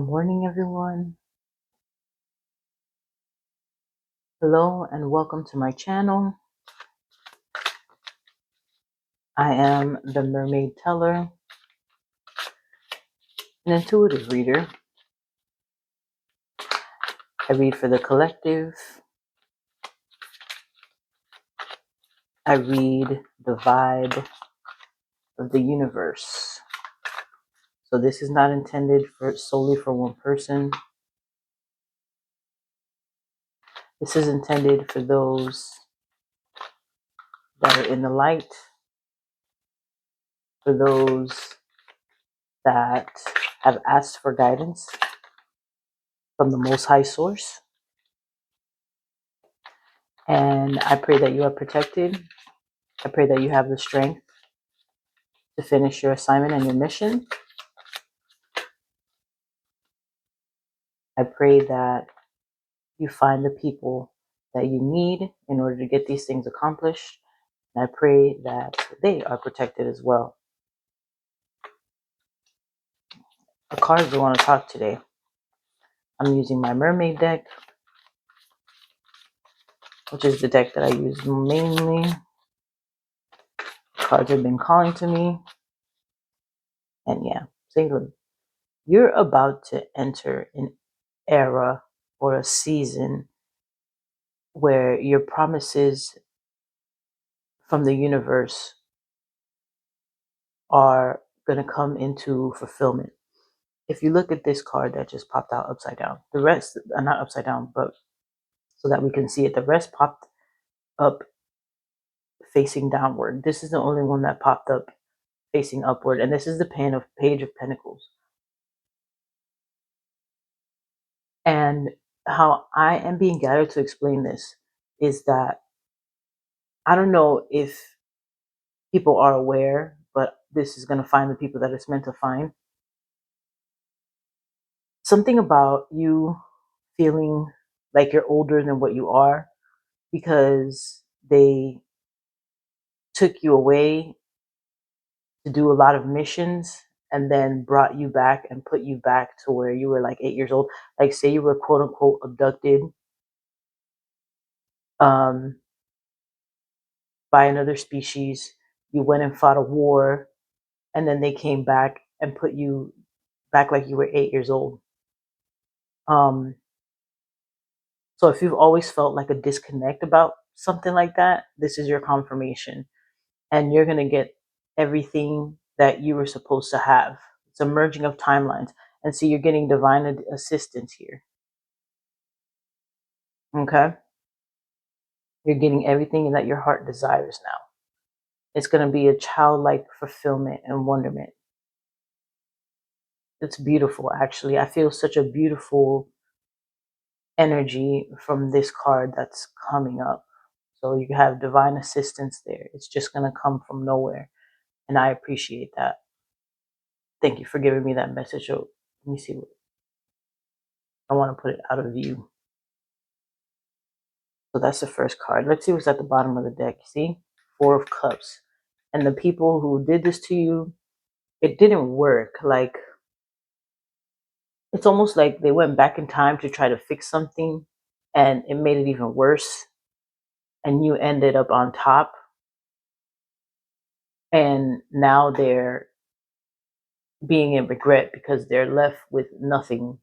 Good morning, everyone. Hello and welcome to my channel. I am the Mermaid Teller, an intuitive reader. I read for the collective. I read the vibe of the universe. So this is not intended solely for one person. This is intended for those that are in the light, for those that have asked for guidance from the Most High Source. And I pray that you are protected. I pray that you have the strength to finish your assignment and your mission. I pray that you find the people that you need in order to get these things accomplished. And I pray that they are protected as well. The cards we want to talk today. I'm using my Mermaid deck, which is the deck that I use mainly. Cards have been calling to me. And yeah, Salem, you're about to enter an era or a season where your promises from the universe are going to come into fulfillment. If you look at this card that just popped out upside down, the rest, not upside down, but so that we can see it, the rest popped up facing downward. This is the only one that popped up facing upward, and this is the Page of Pentacles. And how I am being guided to explain this is that I don't know if people are aware, but this is going to find the people that it's meant to find. Something about you feeling like you're older than what you are because they took you away to do a lot of missions and then brought you back and put you back to where you were like 8 years old. Like say you were quote unquote abducted by another species. You went and fought a war and then they came back and put you back like you were 8 years old. So if you've always felt like a disconnect about something like that, this is your confirmation. And you're going to get everything that you were supposed to have. It's a merging of timelines. And so you're getting divine assistance here. Okay? You're getting everything that your heart desires now. It's going to be a childlike fulfillment and wonderment. It's beautiful, actually. I feel such a beautiful energy from this card that's coming up. So you have divine assistance there. It's just going to come from nowhere. And I appreciate that. Thank you for giving me that message. Oh, let me see what I want to put it out of view. So that's the first card. Let's see what's at the bottom of the deck. See? Four of Cups. And the people who did this to you, it didn't work. Like, it's almost like they went back in time to try to fix something and it made it even worse. And you ended up on top. And now they're being in regret because they're left with nothing.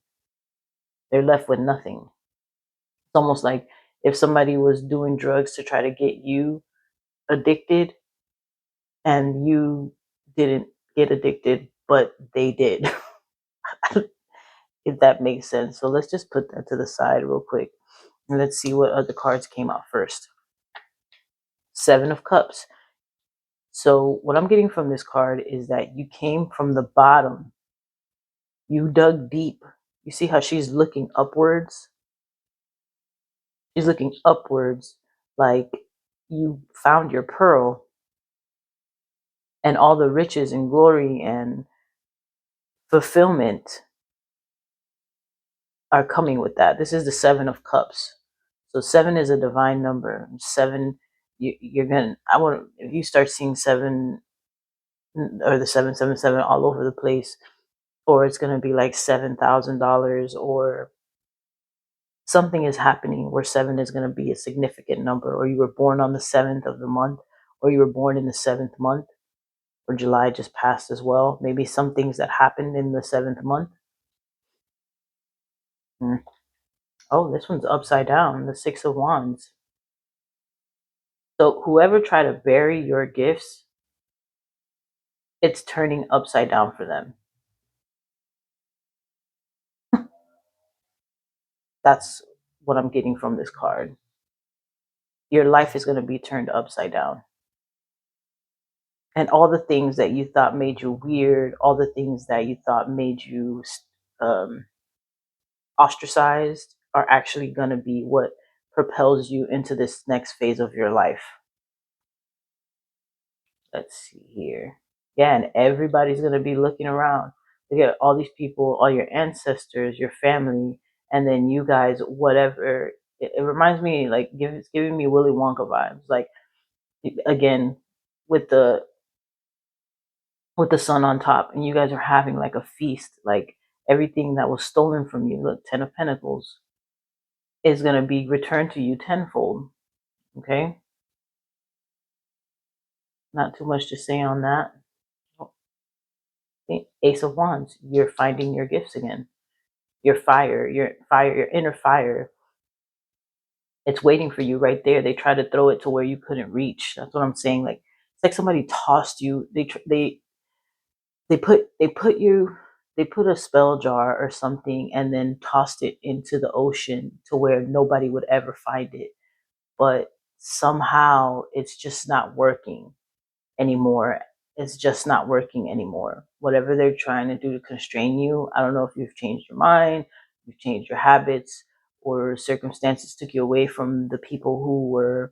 They're left with nothing. It's almost like if somebody was doing drugs to try to get you addicted and you didn't get addicted, but they did. If that makes sense. So let's just put that to the side real quick. And let's see what other cards came out first. Seven of Cups. So what I'm getting from this card is that you came from the bottom. You dug deep. You see how she's looking upwards? She's looking upwards like you found your pearl and all the riches and glory and fulfillment are coming with that. This is the Seven of Cups. So seven is a divine number. Seven, you're gonna. I want if you start seeing seven or the 777 all over the place. or it's going to be like $7,000, or something is happening where 7 is going to be a significant number, or you were born on the 7th of the month, or you were born in the 7th month, or July just passed as well. Maybe some things that happened in the 7th month. Oh, this one's upside down, the 6 of Wands. So whoever tried to bury your gifts, it's turning upside down for them. That's what I'm getting from this card. Your life is going to be turned upside down. And all the things that you thought made you weird, all the things that you thought made you ostracized, are actually going to be what propels you into this next phase of your life. Let's see here. Yeah, and everybody's going to be looking around. Look at all these people, all your ancestors, your family, and then you guys, whatever. It reminds me, like, it's giving me Willy Wonka vibes. Like, again, with the sun on top, and you guys are having like a feast, like everything that was stolen from you, look, 10 of Pentacles, is going to be returned to you tenfold. Okay, not too much to say on that. Ace of Wands, you're finding your gifts again. Your fire, your inner fire, it's waiting for you right there. They try to throw it to where you couldn't reach. That's what I'm saying. Like, it's like somebody tossed you. They put a spell jar or something and then tossed it into the ocean to where nobody would ever find it. But somehow it's just not working anymore. It's just not working anymore. Whatever they're trying to do to constrain you, I don't know if you've changed your mind, you've changed your habits, or circumstances took you away from the people who were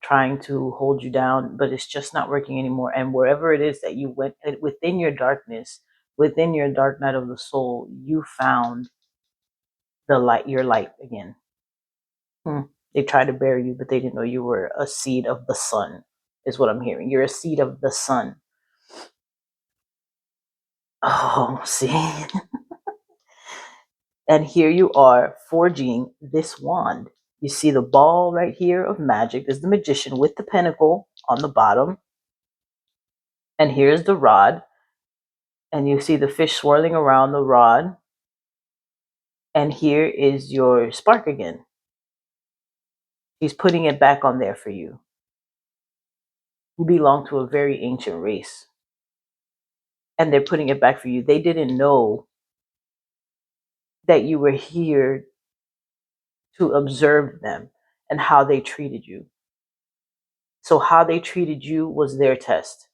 trying to hold you down, but it's just not working anymore. And wherever it is that you went within your darkness, within your dark night of the soul, you found the light, your light again. They tried to bury you, but they didn't know you were a seed of the sun, is what I'm hearing. You're a seed of the sun. Oh, see? And here you are forging this wand. You see the ball right here of magic. There's the magician with the pentacle on the bottom. And here's the rod. And you see the fish swirling around the rod. And here is your spark again. He's putting it back on there for you. You belong to a very ancient race. And they're putting it back for you. They didn't know that you were here to observe them and how they treated you. So how they treated you was their test.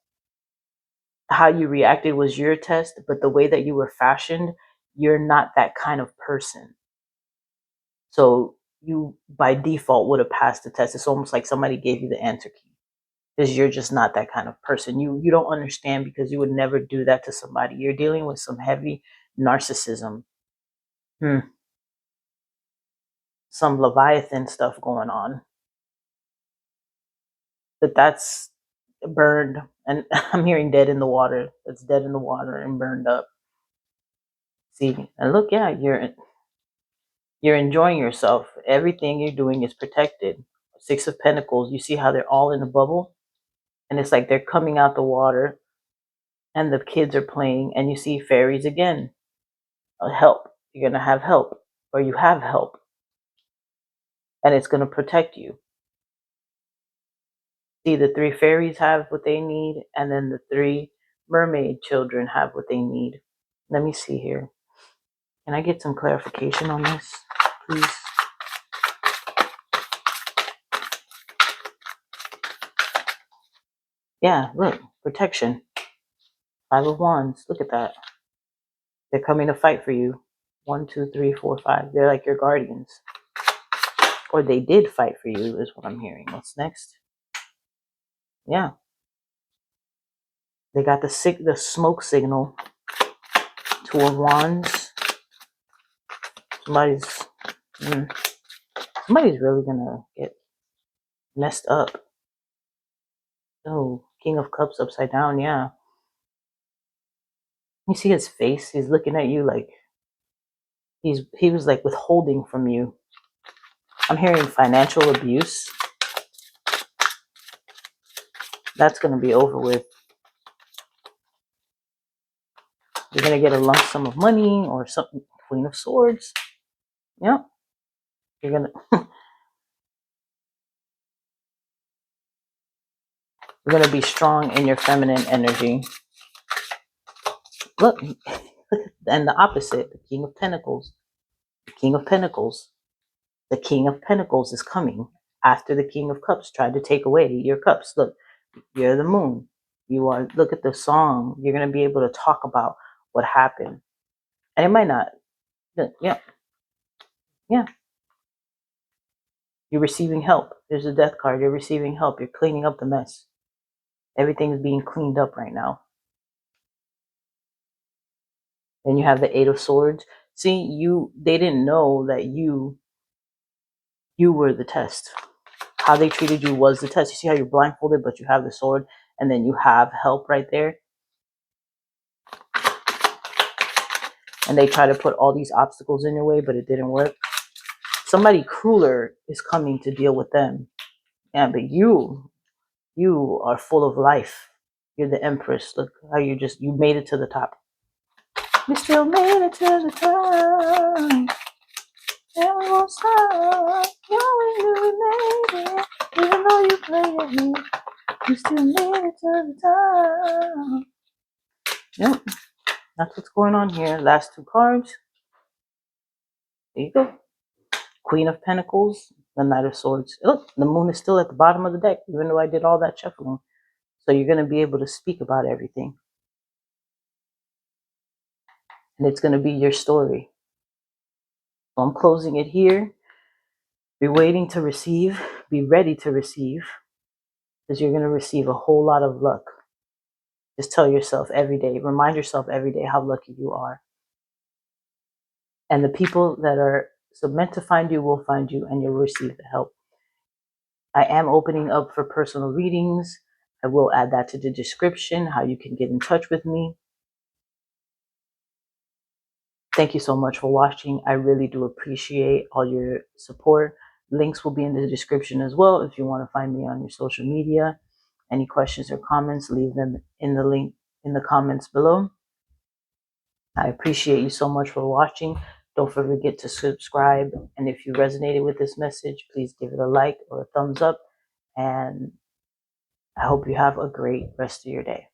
How you reacted was your test, but the way that you were fashioned, you're not that kind of person. So you, by default, would have passed the test. It's almost like somebody gave you the answer key, because you're just not that kind of person. You don't understand, because you would never do that to somebody. You're dealing with some heavy narcissism. Some Leviathan stuff going on. But that's burned, and I'm hearing dead in the water. That's dead in the water and burned up. See, and look, yeah, you're enjoying yourself. Everything you're doing is protected. 6 of Pentacles, you see how they're all in a bubble? And it's like they're coming out the water, and the kids are playing, and you see fairies again. Help. You're going to have help, or you have help, and it's going to protect you. See, the 3 fairies have what they need, and then the 3 mermaid children have what they need. Let me see here. Can I get some clarification on this, please? Yeah, look, protection. 5 of Wands. Look at that. They're coming to fight for you. 1, 2, 3, 4, 5. They're like your guardians. Or they did fight for you, is what I'm hearing. What's next? Yeah. They got the smoke signal. 2 of Wands. Somebody's really gonna get messed up. Oh, King of Cups upside down, yeah. You see his face? He's looking at you like he was like withholding from you. I'm hearing financial abuse. That's going to be over with. You're going to get a lump sum of money or something. Queen of Swords. Yep. You're going to you're going to be strong in your feminine energy. Look, and the opposite, the King of Pentacles. The King of Pentacles. The King of Pentacles is coming after the King of Cups tried to take away your cups. Look, you're the moon. You are, look at the song. You're going to be able to talk about what happened. And it might not. Yeah. Yeah. You're receiving help. There's a death card. You're receiving help. You're cleaning up the mess. Everything's being cleaned up right now. Then you have the Eight of Swords. See, they didn't know that you were the test. How they treated you was the test. You see how you're blindfolded, but you have the sword, and then you have help right there. And they try to put all these obstacles in your way, but it didn't work. Somebody crueler is coming to deal with them. Yeah, but you are full of life. You're the Empress. Look how you made it to the top. We still made it to the top. And we won't stop. Yeah, we made it. Even though you played at me, you still made it to the top. Yep, that's what's going on here. Last two cards. There you go. Queen of Pentacles, the Knight of Swords. Look, the moon is still at the bottom of the deck, even though I did all that shuffling. So you're going to be able to speak about everything. And it's going to be your story. So I'm closing it here. Be waiting to receive. Be ready to receive. Because you're going to receive a whole lot of luck. Just tell yourself every day. Remind yourself every day how lucky you are. And the people that are meant to find you will find you, and you'll receive the help. I am opening up for personal readings. I will add that to the description, how you can get in touch with me. Thank you so much for watching. I really do appreciate all your support. Links will be in the description as well if you want to find me on your social media. Any questions or comments, leave them in the link in the comments below. I appreciate you so much for watching. Don't forget to subscribe. And if you resonated with this message, please give it a like or a thumbs up. And I hope you have a great rest of your day.